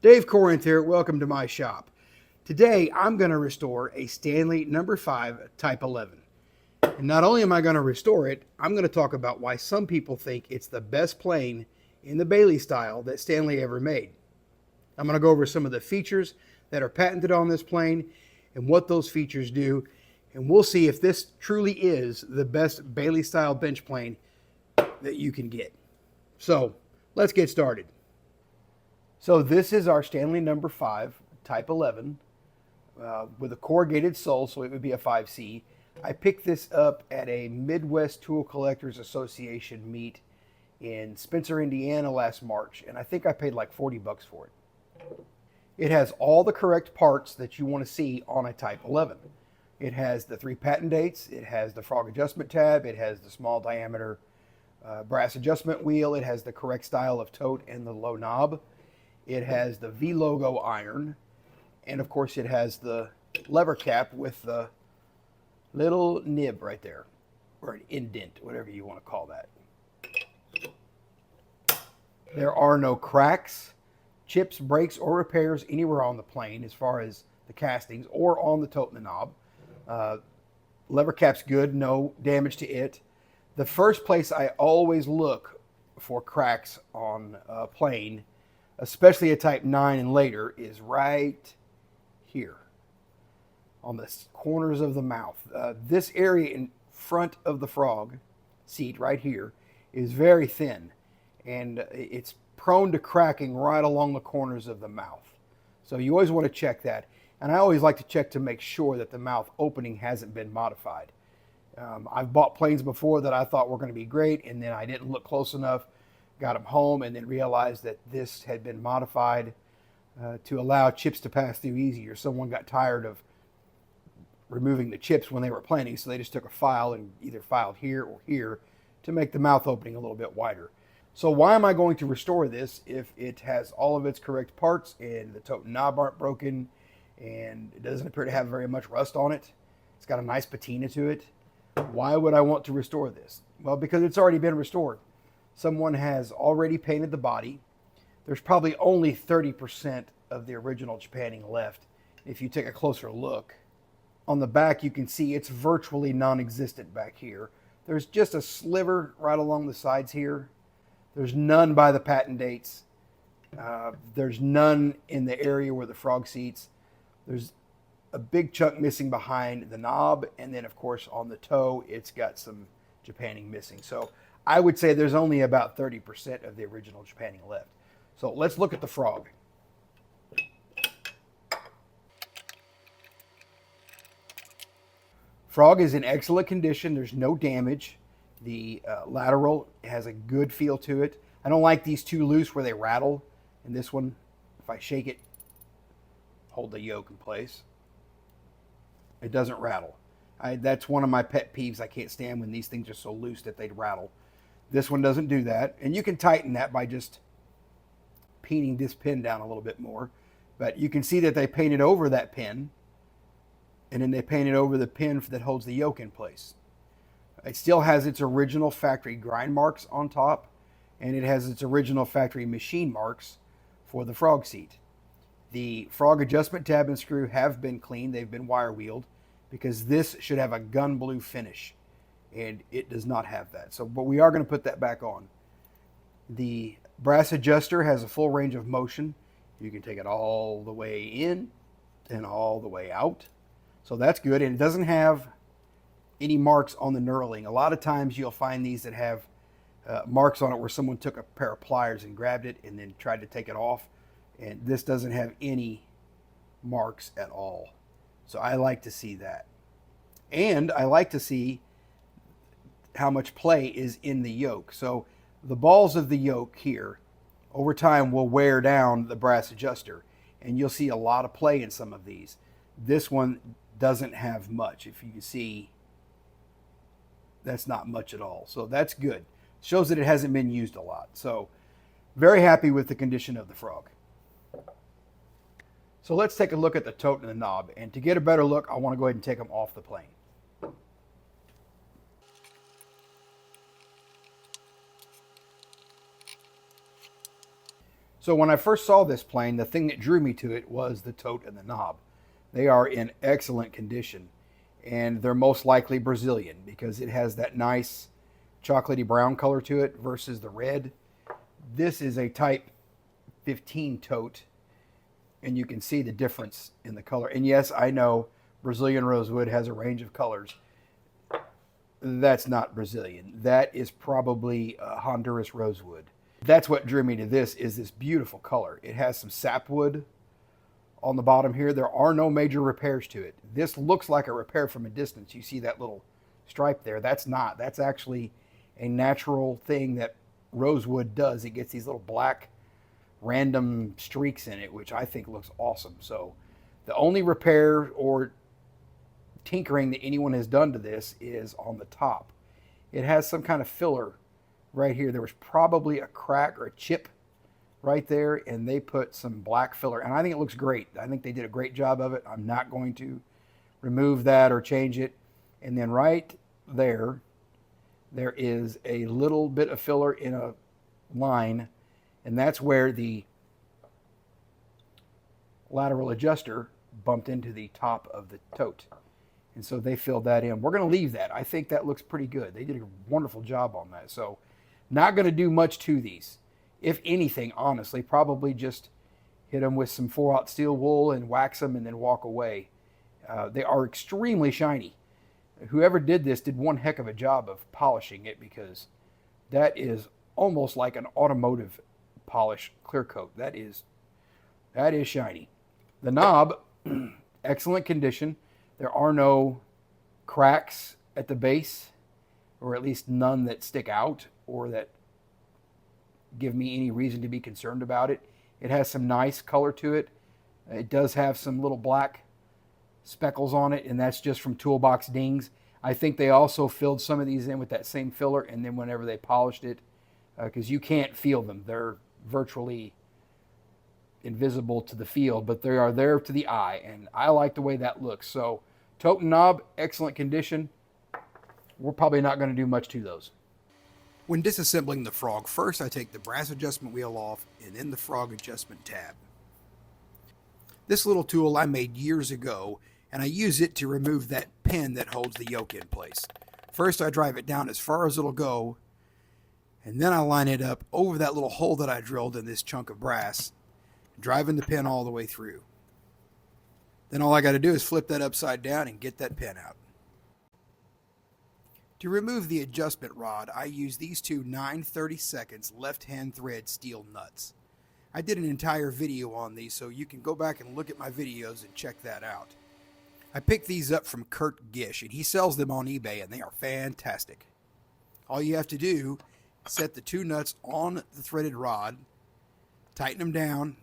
Dave Corinth here. Welcome to my shop. Today I'm going to restore a Stanley number 5 Type 11. And not only am I going to restore it, I'm going to talk about why some people think it's the best plane in the Bailey style that Stanley ever made. I'm going to go over some of the features that are patented on this plane and what those features do. And we'll see if this truly is the best Bailey style bench plane that you can get. So let's get started. So this is our Stanley number 5 Type 11 with a corrugated sole, so it would be a 5C. I picked this up at a Midwest Tool Collectors Association meet in Spencer, Indiana last March, and I think I paid like 40 bucks for it. It has all the correct parts that you want to see on a Type 11. It has the 3 patent dates, it has the frog adjustment tab, it has the small diameter brass adjustment wheel, it has the correct style of tote and the low knob. It has the V logo iron, and of course it has the lever cap with the little nib right there, or an indent, whatever you want to call that. There are no cracks, chips, breaks, or repairs anywhere on the plane as far as the castings or on the tote and the knob. Lever cap's good, no damage to it. The first place I always look for cracks on a plane, especially a Type 9 and later, is right here on the corners of the mouth. This area in front of the frog seat right here is very thin, and it's prone to cracking right along the corners of the mouth. So you always want to check that. And I always like to check to make sure that the mouth opening hasn't been modified. I've bought planes before that I thought were going to be great, and then I didn't look close enough, got them home, and then realized that this had been modified to allow chips to pass through easier. Someone got tired of removing the chips when they were planing, so they just took a file and either filed here or here to make the mouth opening a little bit wider. So why am I going to restore this if it has all of its correct parts and the tote and knob aren't broken and it doesn't appear to have very much rust on it? It's got a nice patina to it. Why would I want to restore this? Well, because it's already been restored. Someone has already painted the body. There's probably only 30% of the original Japanning left. If you take a closer look, on the back you can see it's virtually non-existent back here. There's just a sliver right along the sides here. There's none by the patent dates. There's none in the area where the frog seats. There's a big chunk missing behind the knob, and then of course on the toe it's got some Japanning missing. So I would say there's only about 30% of the original Japanning left. So let's look at the frog. Frog is in excellent condition. There's no damage. The lateral has a good feel to it. I don't like these too loose where they rattle. And this one, if I shake it, hold the yoke in place, it doesn't rattle. That's one of my pet peeves. I can't stand when these things are so loose that they'd rattle. This one doesn't do that. And you can tighten that by just painting this pin down a little bit more. But you can see that they painted over that pin, and then they painted over the pin that holds the yoke in place. It still has its original factory grind marks on top, and it has its original factory machine marks for the frog seat. The frog adjustment tab and screw have been cleaned. They've been wire wheeled because this should have a gun blue finish, and it does not have that. So, but we are going to put that back on. The brass adjuster has a full range of motion. You can take it all the way in and all the way out. So that's good, and it doesn't have any marks on the knurling. A lot of times you'll find these that have marks on it where someone took a pair of pliers and grabbed it and then tried to take it off. And this doesn't have any marks at all. So I like to see that. And I like to see how much play is in the yoke. So the balls of the yoke here over time will wear down the brass adjuster, and you'll see a lot of play in some of these. This one doesn't have much. If you can see, that's not much at all. So that's good. Shows that it hasn't been used a lot. So very happy with the condition of the frog. So let's take a look at the tote and the knob. And to get a better look, I want to go ahead and take them off the plane. So when I first saw this plane, the thing that drew me to it was the tote and the knob. They are in excellent condition, and they're most likely Brazilian because it has that nice chocolatey brown color to it versus the red. This is a Type 15 tote, and you can see the difference in the color. And yes, I know Brazilian rosewood has a range of colors. That's not Brazilian. That is probably Honduras rosewood. That's what drew me to this, is this beautiful color. It has some sapwood on the bottom here. There are no major repairs to it. This looks like a repair from a distance. You see that little stripe there. That's not. That's actually a natural thing that rosewood does. It gets these little black random streaks in it, which I think looks awesome. So the only repair or tinkering that anyone has done to this is on the top. It has some kind of filler right here. There was probably a crack or a chip right there, and they put some black filler, and I think it looks great. I think they did a great job of it. I'm not going to remove that or change it. And then right there is a little bit of filler in a line, and that's where the lateral adjuster bumped into the top of the tote. And so they filled that in. We're going to leave that. I think that looks pretty good. They did a wonderful job on that. So not going to do much to these. If anything, honestly, probably just hit them with some 4/0 steel wool and wax them and then walk away. They are extremely shiny. Whoever did this did one heck of a job of polishing it, because that is almost like an automotive polish clear coat. That is shiny. The knob, excellent condition. There are no cracks at the base, or at least none that stick out or that give me any reason to be concerned about it. It has some nice color to it. It does have some little black speckles on it, and that's just from toolbox dings. I think they also filled some of these in with that same filler, and then whenever they polished it, because you can't feel them. They're virtually invisible to the field, but they are there to the eye, and I like the way that looks. So tote and knob, excellent condition. We're probably not going to do much to those. When disassembling the frog, first I take the brass adjustment wheel off and then the frog adjustment tab. This little tool I made years ago, and I use it to remove that pin that holds the yoke in place. First I drive it down as far as it'll go, and then I line it up over that little hole that I drilled in this chunk of brass, driving the pin all the way through. Then all I got to do is flip that upside down and get that pin out. To remove the adjustment rod, I use these two 9/32 left-hand thread steel nuts. I did an entire video on these, so you can go back and look at my videos and check that out. I picked these up from Kurt Gish, and he sells them on eBay, and they are fantastic. All you have to do is set the two nuts on the threaded rod, tighten them down,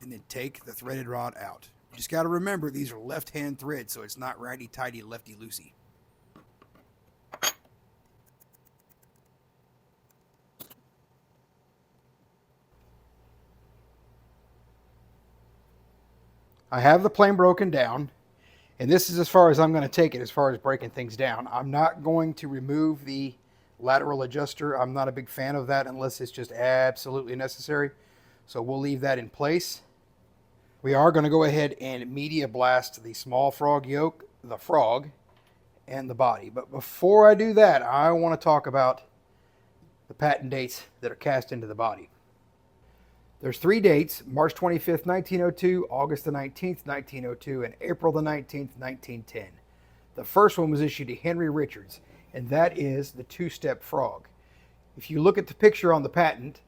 and then take the threaded rod out. You just got to remember these are left-hand threads, so it's not righty-tighty, lefty-loosey. I have the plane broken down, and this is as far as I'm going to take it as far as breaking things down. I'm not going to remove the lateral adjuster. I'm not a big fan of that unless it's just absolutely necessary. So we'll leave that in place. We are going to go ahead and media blast the small frog yoke, the frog, and the body. But before I do that, I want to talk about the patent dates that are cast into the body. There's 3 dates: March 25th, 1902, August the 19th, 1902, and April the 19th, 1910. The first one was issued to Henry Richards, and that is the two-step frog. If you look at the picture on the patent,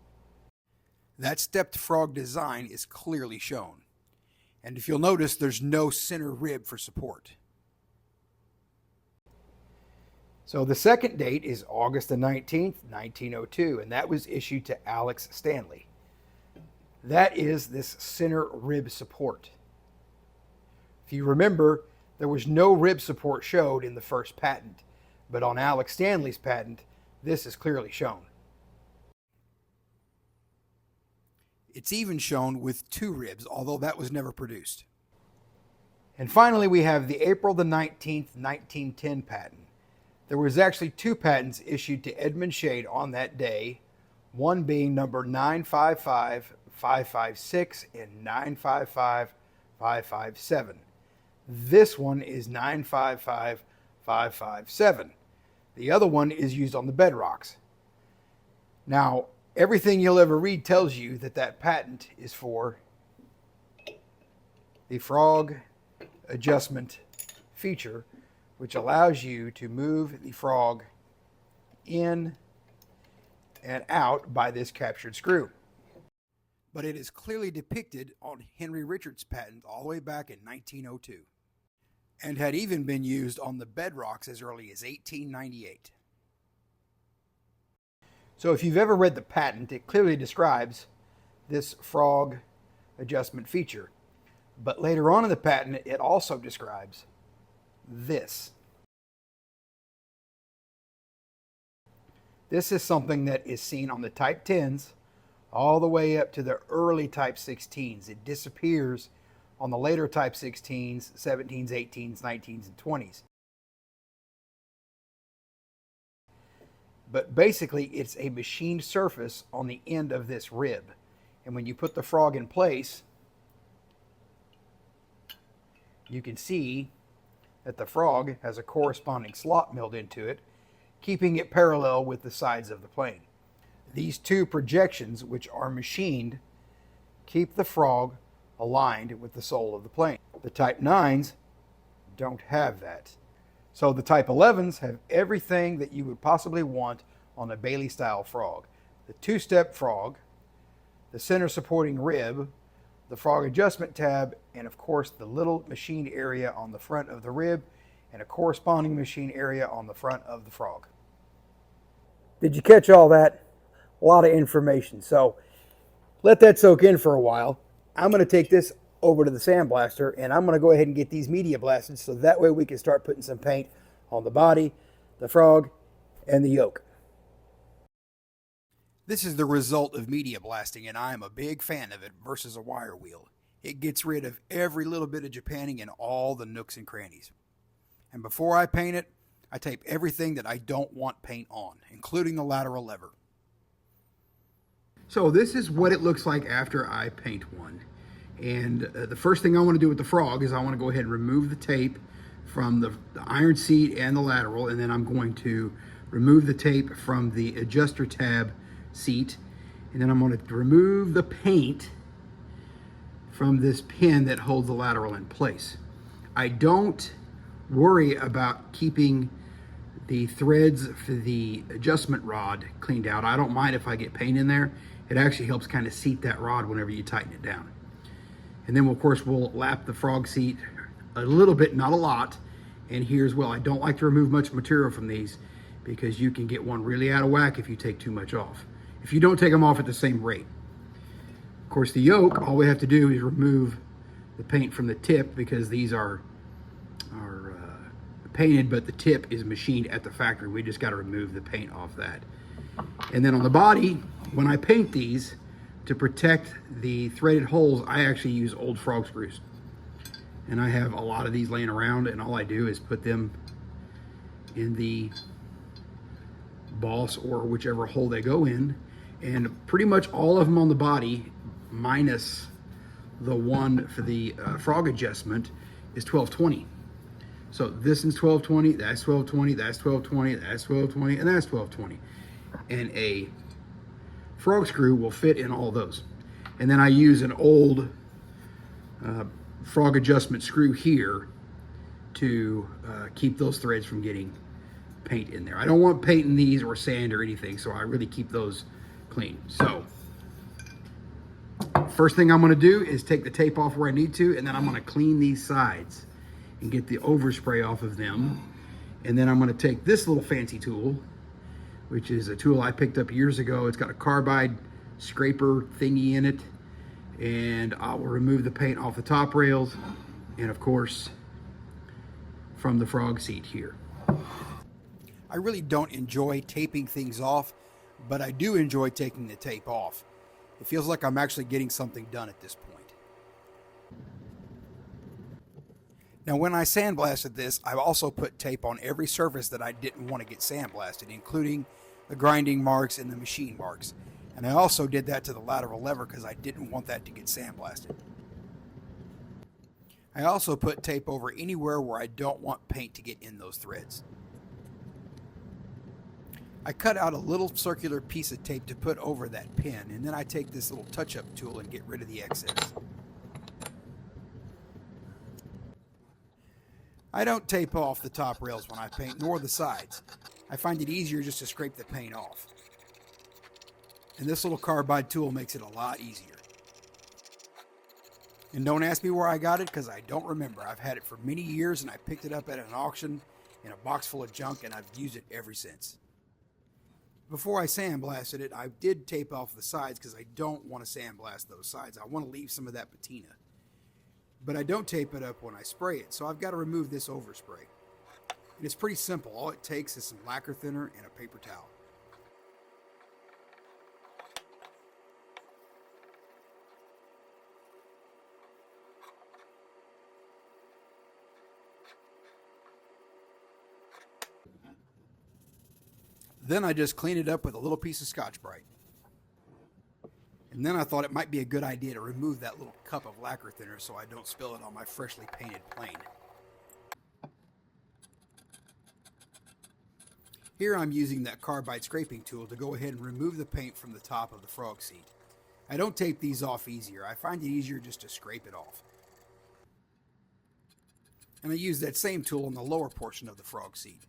that stepped frog design is clearly shown. And if you'll notice, there's no center rib for support. So the second date is August the 19th, 1902, and that was issued to Alex Stanley. That is this center rib support. If you remember, there was no rib support showed in the first patent, but on Alex Stanley's patent, this is clearly shown. It's even shown with 2 ribs, although that was never produced. And finally, we have the April the 19th, 1910 patent. There was actually 2 patents issued to Edmund Shade on that day, one being number 556 and 955 557. This one is 955 557. The other one is used on the bedrocks. Now, everything you'll ever read tells you that that patent is for the frog adjustment feature, which allows you to move the frog in and out by this captured screw. But it is clearly depicted on Henry Richards' patent all the way back in 1902, and had even been used on the bedrocks as early as 1898. So if you've ever read the patent, it clearly describes this frog adjustment feature. But later on in the patent, it also describes this. This is something that is seen on the Type 10s all the way up to the early Type 16s. It disappears on the later Type 16s, 17s, 18s, 19s, and 20s. But basically, it's a machined surface on the end of this rib. And when you put the frog in place, you can see that the frog has a corresponding slot milled into it, keeping it parallel with the sides of the plane. These two projections, which are machined, keep the frog aligned with the sole of the plane. The Type 9s don't have that. So the Type 11s have everything that you would possibly want on a Bailey-style frog. The two-step frog, the center supporting rib, the frog adjustment tab, and of course the little machine area on the front of the rib, and a corresponding machine area on the front of the frog. Did you catch all that? A lot of information. So let that soak in for a while. I'm going to take this over to the sandblaster, and I'm going to go ahead and get these media blasted so that way we can start putting some paint on the body, the frog, and the yoke. This is the result of media blasting, and I am a big fan of it versus a wire wheel. It gets rid of every little bit of Japanning in all the nooks and crannies. And before I paint it, I tape everything that I don't want paint on, including the lateral lever. So this is what it looks like after I paint one. And the first thing I want to do with the frog is I want to go ahead and remove the tape from the iron seat and the lateral, and then I'm going to remove the tape from the adjuster tab seat, and then I'm going to remove the paint from this pin that holds the lateral in place. I don't worry about keeping the threads for the adjustment rod cleaned out. I don't mind if I get paint in there. It actually helps kind of seat that rod whenever you tighten it down. And then, of course, we'll lap the frog seat a little bit, not a lot. And here as well, I don't like to remove much material from these because you can get one really out of whack if you take too much off, if you don't take them off at the same rate. Of course, the yoke, all we have to do is remove the paint from the tip because these are painted, but the tip is machined at the factory. We just got to remove the paint off that. And then on the body, when I paint these, to protect the threaded holes, I actually use old frog screws. And I have a lot of these laying around, and all I do is put them in the boss or whichever hole they go in. And pretty much all of them on the body, minus the one for the frog adjustment, is 1220. So this is 1220, that's 1220, that's 1220, that's 1220, and that's 1220. And a frog screw will fit in all those. And then I use an old frog adjustment screw here to keep those threads from getting paint in there. I don't want paint in these or sand or anything, so I really keep those clean. So first thing I'm going to do is take the tape off where I need to, and then I'm going to clean these sides and get the overspray off of them. And then I'm going to take this little fancy tool, which is a tool I picked up years ago. It's got a carbide scraper thingy in it, and I will remove the paint off the top rails and of course from the frog seat here. I really don't enjoy taping things off, but I do enjoy taking the tape off. It feels like I'm actually getting something done at this point. Now, when I sandblasted this, I also put tape on every surface that I didn't want to get sandblasted, including the grinding marks and the machine marks. And I also did that to the lateral lever because I didn't want that to get sandblasted. I also put tape over anywhere where I don't want paint to get in those threads. I cut out a little circular piece of tape to put over that pin, and then I take this little touch-up tool and get rid of the excess. I don't tape off the top rails when I paint, nor the sides. I find it easier just to scrape the paint off. And this little carbide tool makes it a lot easier. And don't ask me where I got it, because I don't remember. I've had it for many years, and I picked it up at an auction in a box full of junk, and I've used it ever since. Before I sandblasted it, I did tape off the sides because I don't want to sandblast those sides. I want to leave some of that patina. But I don't tape it up when I spray it, so I've got to remove this overspray. And it's pretty simple. All it takes is some lacquer thinner and a paper towel. Then I just clean it up with a little piece of Scotch-Brite. And then I thought it might be a good idea to remove that little cup of lacquer thinner so I don't spill it on my freshly painted plane. Here I'm using that carbide scraping tool to go ahead and remove the paint from the top of the frog seat. I don't tape these off easier. I find it easier just to scrape it off. And I use that same tool on the lower portion of the frog seat.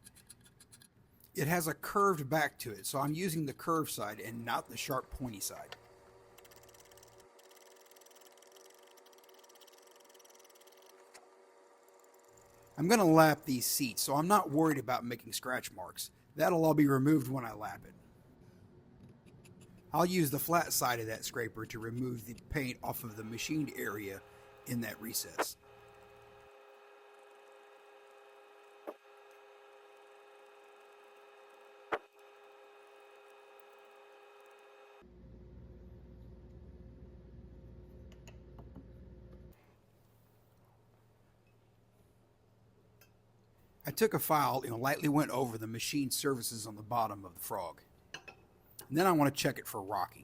It has a curved back to it, so I'm using the curved side and not the sharp pointy side. I'm going to lap these seats, so I'm not worried about making scratch marks. That'll all be removed when I lap it. I'll use the flat side of that scraper to remove the paint off of the machined area in that recess. I took a file and lightly went over the machine surfaces on the bottom of the frog. And then I want to check it for rocking.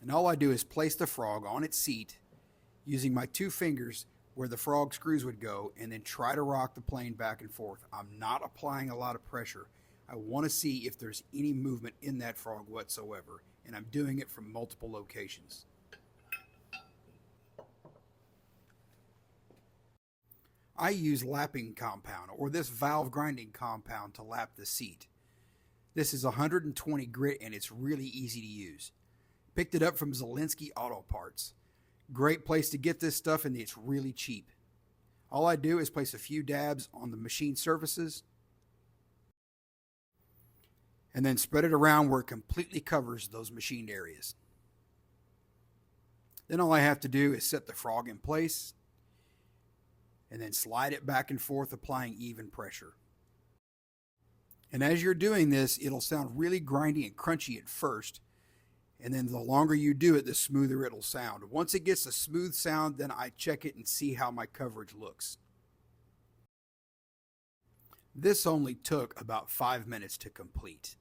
And all I do is place the frog on its seat using my 2 fingers where the frog screws would go, and then try to rock the plane back and forth. I'm not applying a lot of pressure. I want to see if there's any movement in that frog whatsoever, and I'm doing it from multiple locations. I use lapping compound, or this valve grinding compound, to lap the seat. This is 120 grit and it's really easy to use. Picked it up from Zielinski Auto Parts. Great place to get this stuff, and it's really cheap. All I do is place a few dabs on the machine surfaces and then spread it around where it completely covers those machined areas. Then all I have to do is set the frog in place and then slide it back and forth, applying even pressure. And as you're doing this, it'll sound really grindy and crunchy at first, and then the longer you do it, the smoother it'll sound. Once it gets a smooth sound, then I check it and see how my coverage looks. This only took about 5 minutes to complete.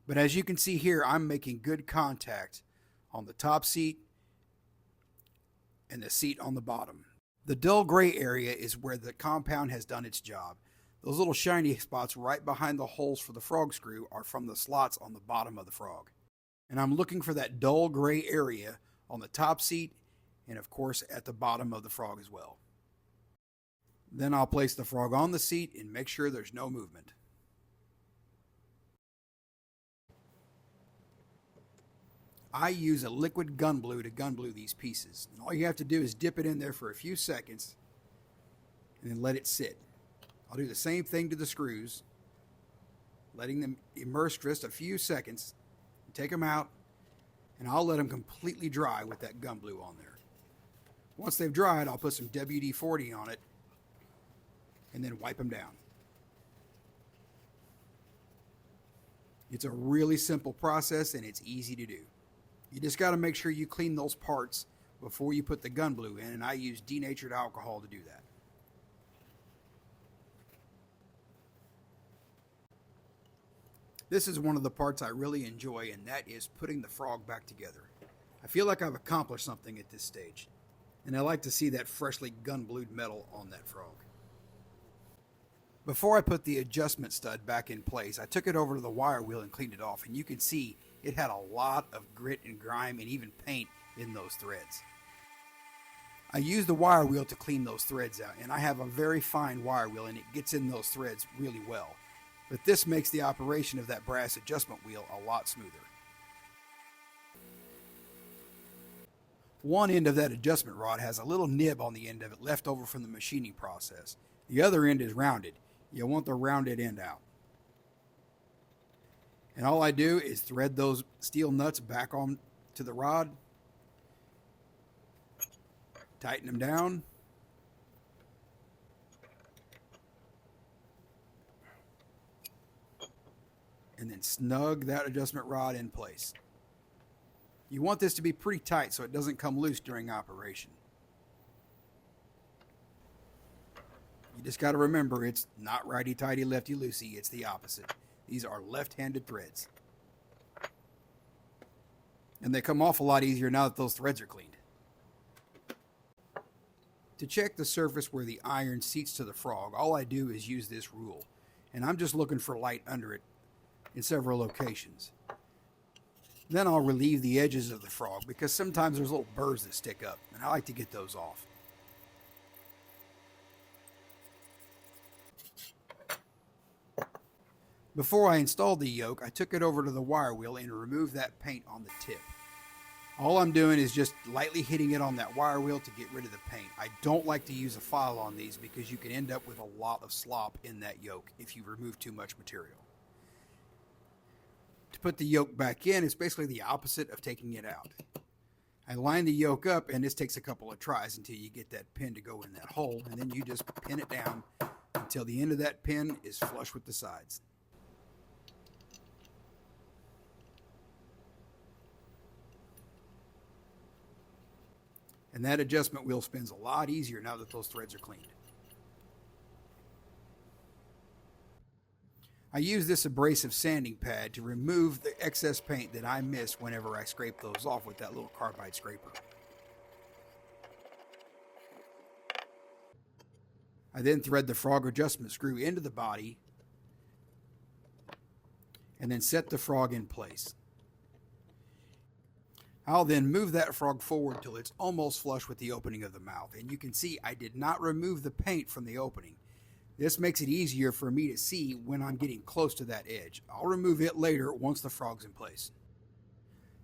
But as you can see here, I'm making good contact on the top seat and the seat on the bottom. The dull gray area is where the compound has done its job. Those little shiny spots right behind the holes for the frog screw are from the slots on the bottom of the frog. And I'm looking for that dull gray area on the top seat and of course at the bottom of the frog as well. Then I'll place the frog on the seat and make sure there's no movement. I use a liquid gun blue to gun blue these pieces. And all you have to do is dip it in there for a few seconds and then let it sit. I'll do the same thing to the screws, letting them immerse just a few seconds, take them out, and I'll let them completely dry with that gun blue on there. Once they've dried, I'll put some WD-40 on it and then wipe them down. It's a really simple process and it's easy to do. You just got to make sure you clean those parts before you put the gun blue in, and I use denatured alcohol to do that. This is one of the parts I really enjoy, and that is putting the frog back together. I feel like I've accomplished something at this stage, and I like to see that freshly gun-blued metal on that frog. Before I put the adjustment stud back in place, I took it over to the wire wheel and cleaned it off, and you can see it had a lot of grit and grime and even paint in those threads. I used the wire wheel to clean those threads out, and I have a very fine wire wheel and it gets in those threads really well. But this makes the operation of that brass adjustment wheel a lot smoother. One end of that adjustment rod has a little nib on the end of it left over from the machining process. The other end is rounded. You want the rounded end out. And all I do is thread those steel nuts back on to the rod, tighten them down, and then snug that adjustment rod in place. You want this to be pretty tight so it doesn't come loose during operation. You just got to remember it's not righty-tighty, lefty-loosey, it's the opposite. These are left-handed threads. And they come off a lot easier now that those threads are cleaned. To check the surface where the iron seats to the frog, all I do is use this rule. And I'm just looking for light under it in several locations. Then I'll relieve the edges of the frog because sometimes there's little burrs that stick up, and I like to get those off. Before I installed the yoke, I took it over to the wire wheel and removed that paint on the tip. All I'm doing is just lightly hitting it on that wire wheel to get rid of the paint. I don't like to use a file on these because you can end up with a lot of slop in that yoke if you remove too much material. To put the yoke back in, it's basically the opposite of taking it out. I line the yoke up, and this takes a couple of tries until you get that pin to go in that hole, and then you just pin it down until the end of that pin is flush with the sides. And that adjustment wheel spins a lot easier now that those threads are cleaned. I use this abrasive sanding pad to remove the excess paint that I miss whenever I scrape those off with that little carbide scraper. I then thread the frog adjustment screw into the body and then set the frog in place. I'll then move that frog forward till it's almost flush with the opening of the mouth. And you can see I did not remove the paint from the opening. This makes it easier for me to see when I'm getting close to that edge. I'll remove it later once the frog's in place.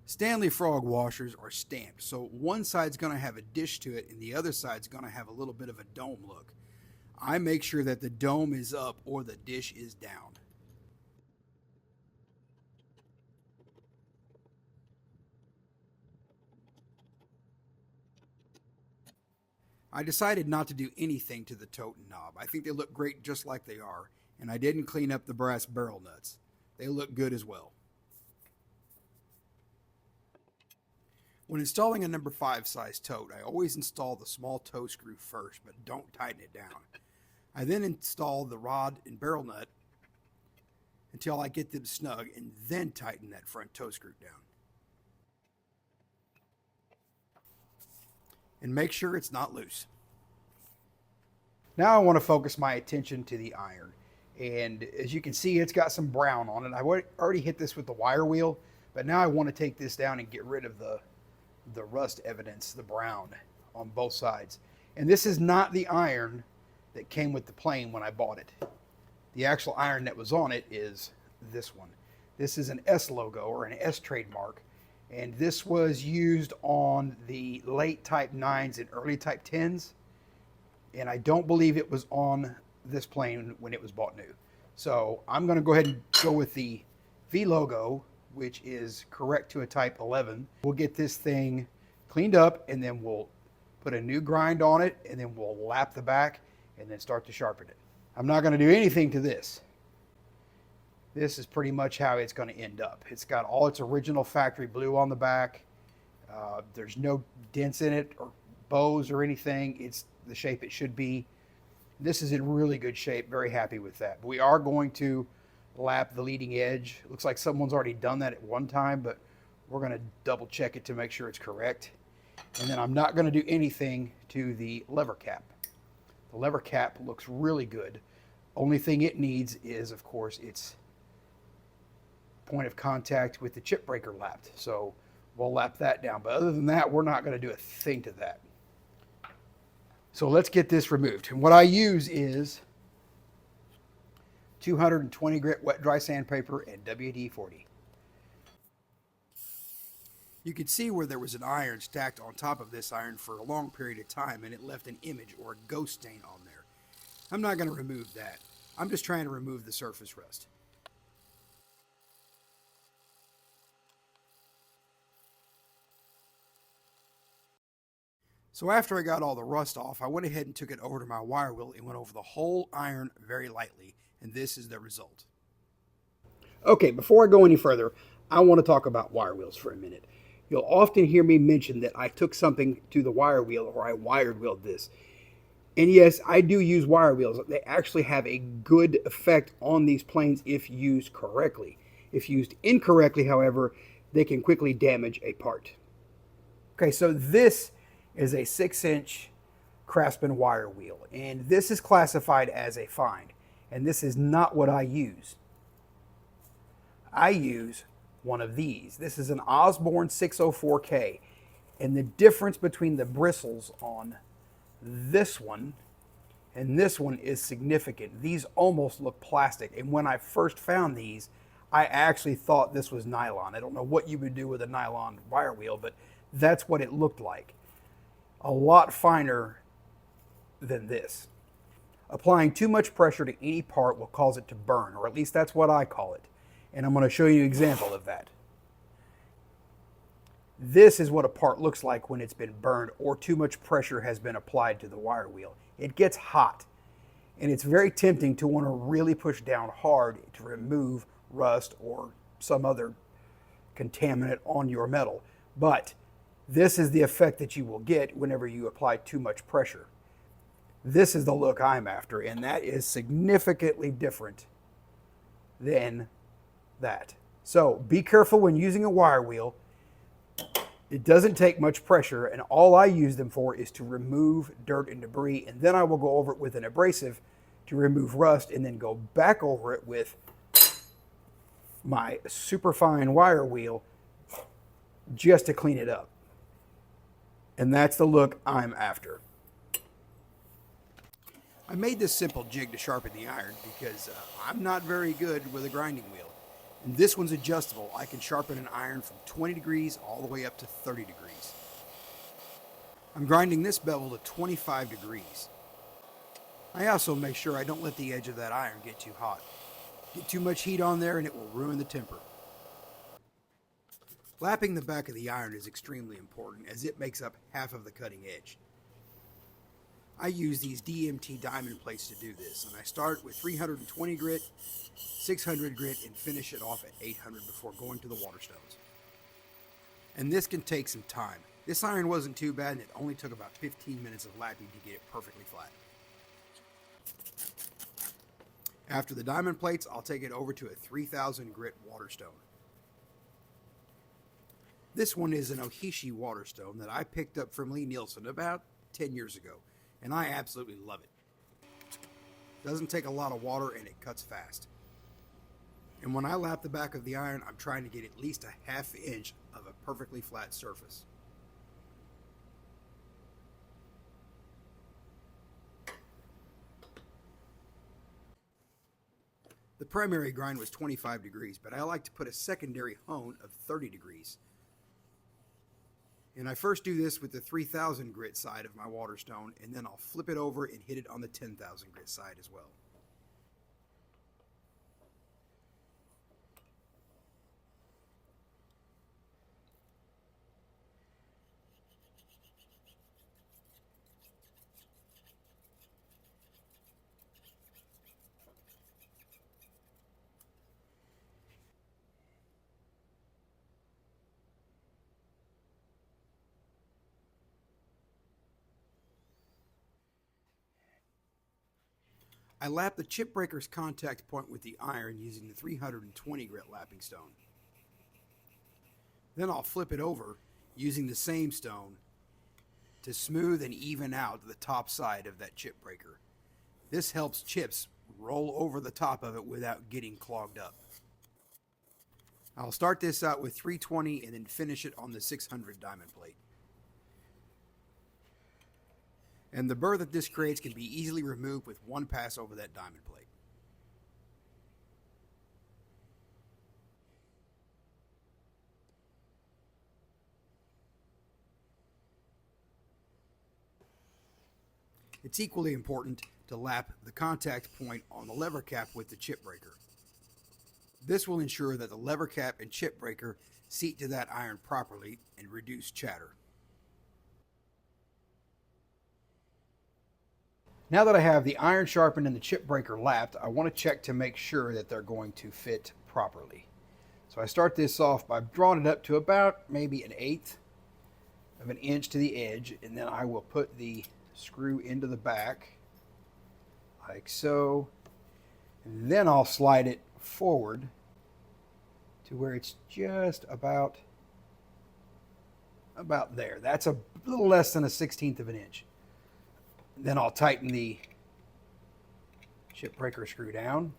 Stanley frog washers are stamped, so one side's going to have a dish to it and the other side's going to have a little bit of a dome look. I make sure that the dome is up or the dish is down. I decided not to do anything to the tote and knob. I think they look great just like they are, and I didn't clean up the brass barrel nuts. They look good as well. When installing a number 5 size tote, I always install the small toe screw first, but don't tighten it down. I then install the rod and barrel nut until I get them snug and then tighten that front toe screw down. And make sure it's not loose. Now I want to focus my attention to the iron. And as you can see, it's got some brown on it. I already hit this with the wire wheel, but now I want to take this down and get rid of the rust evidence, the brown on both sides. And this is not the iron that came with the plane when I bought it. The actual iron that was on it is this one. This is an S logo or an S trademark. And this was used on the late Type 9s and early Type 10s. And I don't believe it was on this plane when it was bought new. So I'm going to go ahead and go with the V logo, which is correct to a Type 11. We'll get this thing cleaned up and then we'll put a new grind on it and then we'll lap the back and then start to sharpen it. I'm not going to do anything to this. This is pretty much how it's going to end up. It's got all its original factory blue on the back. There's no dents in it or bows or anything. It's the shape it should be. This is in really good shape. Very happy with that. But we are going to lap the leading edge. It looks like someone's already done that at one time, but we're going to double check it to make sure it's correct. And then I'm not going to do anything to the lever cap. The lever cap looks really good. Only thing it needs is, of course, its point of contact with the chip breaker lapped. So we'll lap that down. But other than that, we're not going to do a thing to that. So let's get this removed. And what I use is 220 grit wet dry sandpaper and WD-40. You could see where there was an iron stacked on top of this iron for a long period of time, and it left an image or a ghost stain on there. I'm not going to remove that. I'm just trying to remove the surface rust. So after I got all the rust off, I went ahead and took it over to my wire wheel and went over the whole iron very lightly, and this is the result. Okay, before I go any further, I want to talk about wire wheels for a minute. You'll often hear me mention that I took something to the wire wheel or I wired wheeled this. And yes, I do use wire wheels. They actually have a good effect on these planes if used correctly. If used incorrectly, however, they can quickly damage a part. Okay, so this is a 6-inch Craftsman wire wheel, and this is classified as a find. And this is not what I use. I use one of these. This is an Osborne 604K, and the difference between the bristles on this one and this one is significant. These almost look plastic, and when I first found these, I actually thought this was nylon. I don't know what you would do with a nylon wire wheel, but that's what it looked like. A lot finer than this. Applying too much pressure to any part will cause it to burn, or at least that's what I call it. And I'm going to show you an example of that. This is what a part looks like when it's been burned or too much pressure has been applied to the wire wheel. It gets hot, and it's very tempting to want to really push down hard to remove rust or some other contaminant on your metal. But this is the effect that you will get whenever you apply too much pressure. This is the look I'm after, and that is significantly different than that. So be careful when using a wire wheel. It doesn't take much pressure, and all I use them for is to remove dirt and debris, and then I will go over it with an abrasive to remove rust, and then go back over it with my superfine wire wheel just to clean it up. And that's the look I'm after. I made this simple jig to sharpen the iron because I'm not very good with a grinding wheel. And this one's adjustable. I can sharpen an iron from 20 degrees all the way up to 30 degrees. I'm grinding this bevel to 25 degrees. I also make sure I don't let the edge of that iron get too hot. Get too much heat on there and it will ruin the temper. Lapping the back of the iron is extremely important as it makes up half of the cutting edge. I use these DMT diamond plates to do this, and I start with 320 grit, 600 grit, and finish it off at 800 before going to the water stones. And this can take some time. This iron wasn't too bad, and it only took about 15 minutes of lapping to get it perfectly flat. After the diamond plates, I'll take it over to a 3000 grit water stone. This one is an Ohishi water stone that I picked up from Lee Nielsen about 10 years ago, and I absolutely love it. Doesn't take a lot of water and it cuts fast. And when I lap the back of the iron, I'm trying to get at least a half inch of a perfectly flat surface. The primary grind was 25 degrees, but I like to put a secondary hone of 30 degrees. And I first do this with the 3000 grit side of my water stone, and then I'll flip it over and hit it on the 10,000 grit side as well. I lap the chip breaker's contact point with the iron using the 320 grit lapping stone. Then I'll flip it over using the same stone to smooth and even out the top side of that chip breaker. This helps chips roll over the top of it without getting clogged up. I'll start this out with 320 and then finish it on the 600 diamond plate. And the burr that this creates can be easily removed with one pass over that diamond plate. It's equally important to lap the contact point on the lever cap with the chip breaker. This will ensure that the lever cap and chip breaker seat to that iron properly and reduce chatter. Now that I have the iron sharpened and the chip breaker lapped, I want to check to make sure that they're going to fit properly. So I start this off by drawing it up to about maybe 1/8 of an inch to the edge, and then I will put the screw into the back like so, and then I'll slide it forward to where it's just about there. That's a little less than 1/16 of an inch. Then I'll tighten the chip breaker screw down.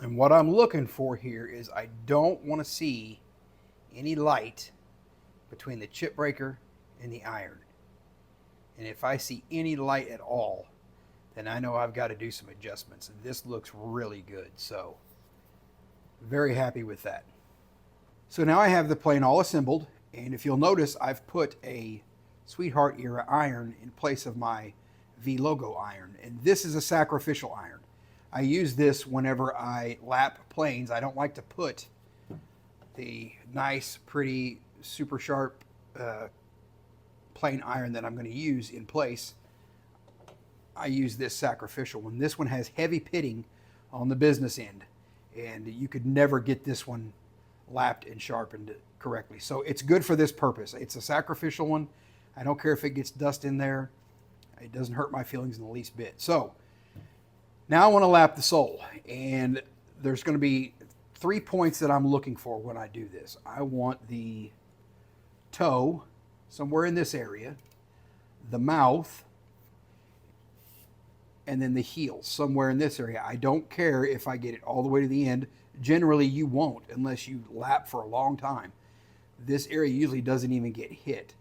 And what I'm looking for here is I don't want to see any light between the chip breaker and the iron. And if I see any light at all, then I know I've got to do some adjustments. This looks really good, so very happy with that. So now I have the plane all assembled, and if you'll notice, I've put a Sweetheart era iron in place of my V logo iron, and this is a sacrificial iron. I use this whenever I lap planes. I don't like to put the nice, pretty, super sharp plane iron that I'm going to use in place. I use this sacrificial one. This one has heavy pitting on the business end, and you could never get this one lapped and sharpened correctly. So it's good for this purpose. It's a sacrificial one. I don't care if it gets dust in there. It doesn't hurt my feelings in the least bit. So now I want to lap the sole, and there's going to be 3 points that I'm looking for when I do this. I want the toe somewhere in this area, the mouth, and then the heel somewhere in this area. I don't care if I get it all the way to the end. Generally, you won't unless you lap for a long time. This area usually doesn't even get hit.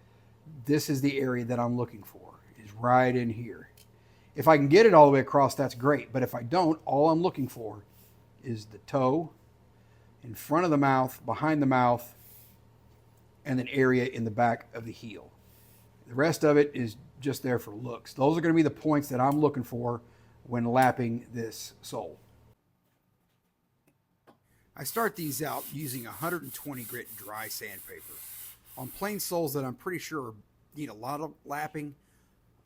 This is the area that I'm looking for, is right in here. If I can get it all the way across, that's great. But if I don't, all I'm looking for is the toe, in front of the mouth, behind the mouth, and an area in the back of the heel. The rest of it is just there for looks. Those are going to be the points that I'm looking for when lapping this sole. I start these out using 120 grit dry sandpaper. On plain soles that I'm pretty sure need a lot of lapping,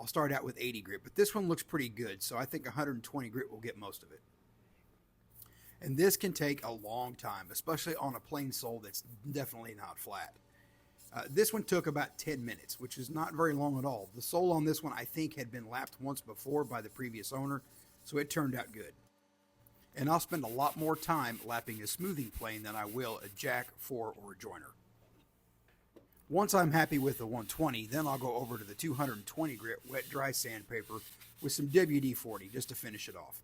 I'll start out with 80 grit, but this one looks pretty good, so I think 120 grit will get most of it. And this can take a long time, especially on a plain sole that's definitely not flat. This one took about 10 minutes, which is not very long at all. The sole on this one, I think, had been lapped once before by the previous owner, so it turned out good. And I'll spend a lot more time lapping a smoothing plane than I will a jack, 4, or a joiner. Once I'm happy with the 120, then I'll go over to the 220 grit wet dry sandpaper with some WD-40 just to finish it off.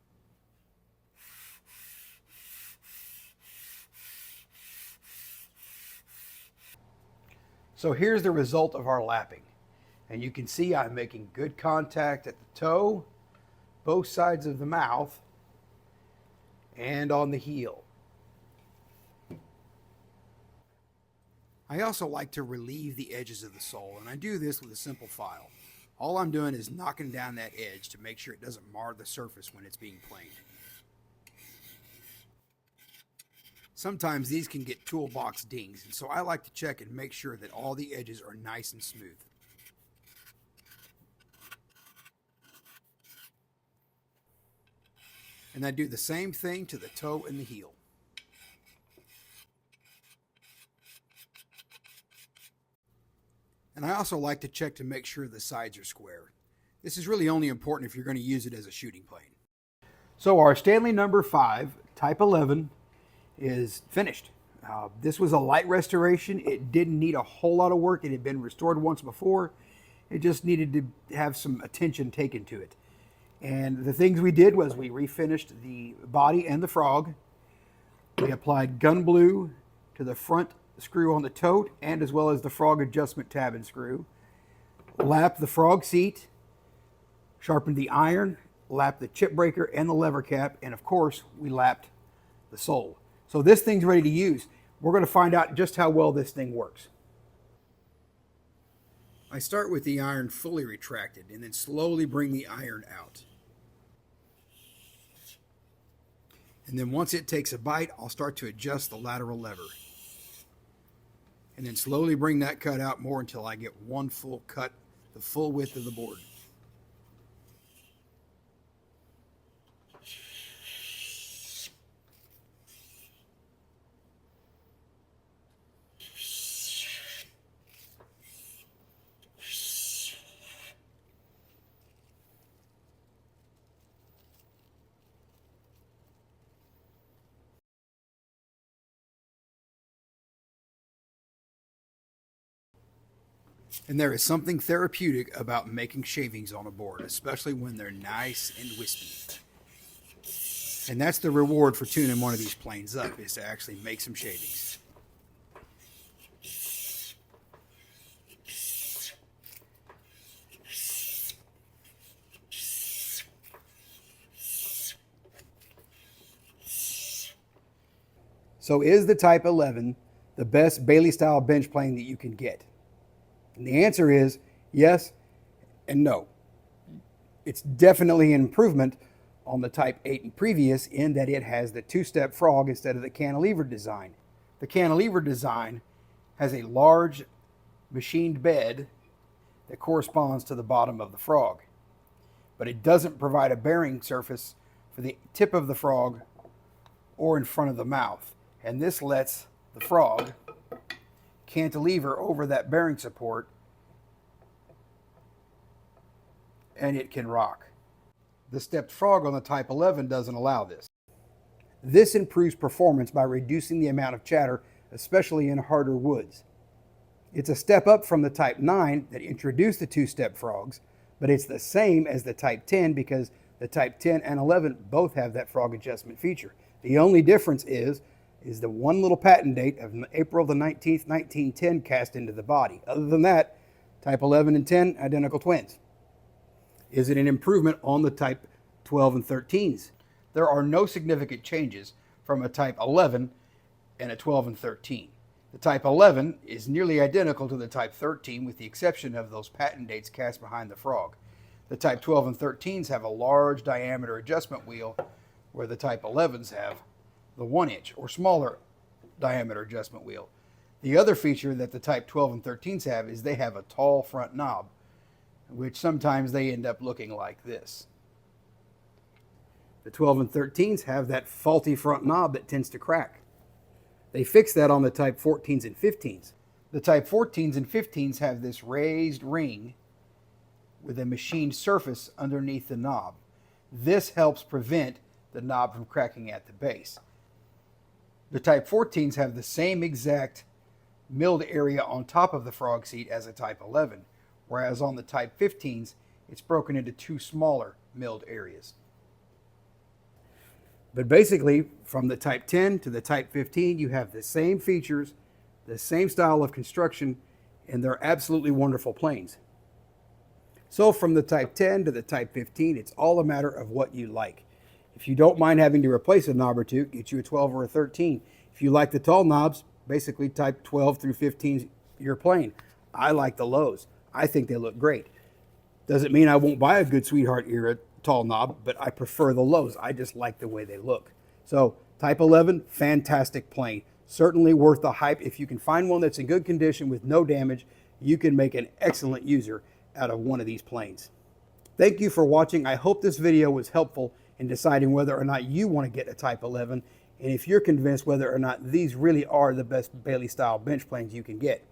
So here's the result of our lapping. And you can see I'm making good contact at the toe, both sides of the mouth, and on the heel. I also like to relieve the edges of the sole, and I do this with a simple file. All I'm doing is knocking down that edge to make sure it doesn't mar the surface when it's being planed. Sometimes these can get toolbox dings, and so I like to check and make sure that all the edges are nice and smooth. And I do the same thing to the toe and the heel. And I also like to check to make sure the sides are square. This is really only important if you're going to use it as a shooting plane. So our Stanley number 5, Type 11, is finished. This was a light restoration. It didn't need a whole lot of work. It had been restored once before. It just needed to have some attention taken to it. And the things we did was we refinished the body and the frog. We applied gun blue to the front screw on the tote and as well as the frog adjustment tab and screw. Lapped the frog seat, sharpened the iron, lapped the chip breaker and the lever cap, and of course we lapped the sole. So this thing's ready to use. We're going to find out just how well this thing works. I start with the iron fully retracted and then slowly bring the iron out. And then once it takes a bite, I'll start to adjust the lateral lever. And then slowly bring that cut out more until I get one full cut, the full width of the board. And there is something therapeutic about making shavings on a board, especially when they're nice and wispy. And that's the reward for tuning one of these planes up, is to actually make some shavings. So is the Type 11 the best Bailey style bench plane that you can get? And the answer is yes and no. It's definitely an improvement on the Type 8 and previous in that it has the two-step frog instead of the cantilever design. The cantilever design has a large machined bed that corresponds to the bottom of the frog, but it doesn't provide a bearing surface for the tip of the frog or in front of the mouth. And this lets the frog cantilever over that bearing support, and it can rock. The stepped frog on the Type 11 doesn't allow this. This improves performance by reducing the amount of chatter, especially in harder woods. It's a step up from the Type 9 that introduced the two-step frogs, but it's the same as the Type 10 because the Type 10 and 11 both have that frog adjustment feature. The only difference is the one little patent date of April the 19th, 1910 cast into the body. Other than that, Type 11 and 10, identical twins. Is it an improvement on the Type 12 and 13s? There are no significant changes from a Type 11 and a 12 and 13. The Type 11 is nearly identical to the Type 13 with the exception of those patent dates cast behind the frog. The Type 12 and 13s have a large diameter adjustment wheel where the Type 11s have the 1-inch or smaller diameter adjustment wheel. The other feature that the Type 12 and 13s have is they have a tall front knob, which sometimes they end up looking like this. The 12 and 13s have that faulty front knob that tends to crack. They fixed that on the Type 14s and 15s. The Type 14s and 15s have this raised ring with a machined surface underneath the knob. This helps prevent the knob from cracking at the base. The Type 14s have the same exact milled area on top of the frog seat as a Type 11, whereas on the Type 15s, it's broken into two smaller milled areas. But basically, from the Type 10 to the Type 15, you have the same features, the same style of construction, and they're absolutely wonderful planes. So from the Type 10 to the Type 15, it's all a matter of what you like. If you don't mind having to replace a knob or two, get you a 12 or a 13. If you like the tall knobs, basically Type 12 through 15 your plane. I like the lows. I think they look great. Doesn't mean I won't buy a good Sweetheart era tall knob, but I prefer the lows. I just like the way they look. So Type 11, fantastic plane. Certainly worth the hype. If you can find one that's in good condition with no damage, you can make an excellent user out of one of these planes. Thank you for watching. I hope this video was helpful in deciding whether or not you want to get a Type 11, and if you're convinced whether or not these really are the best Bailey style bench planes you can get.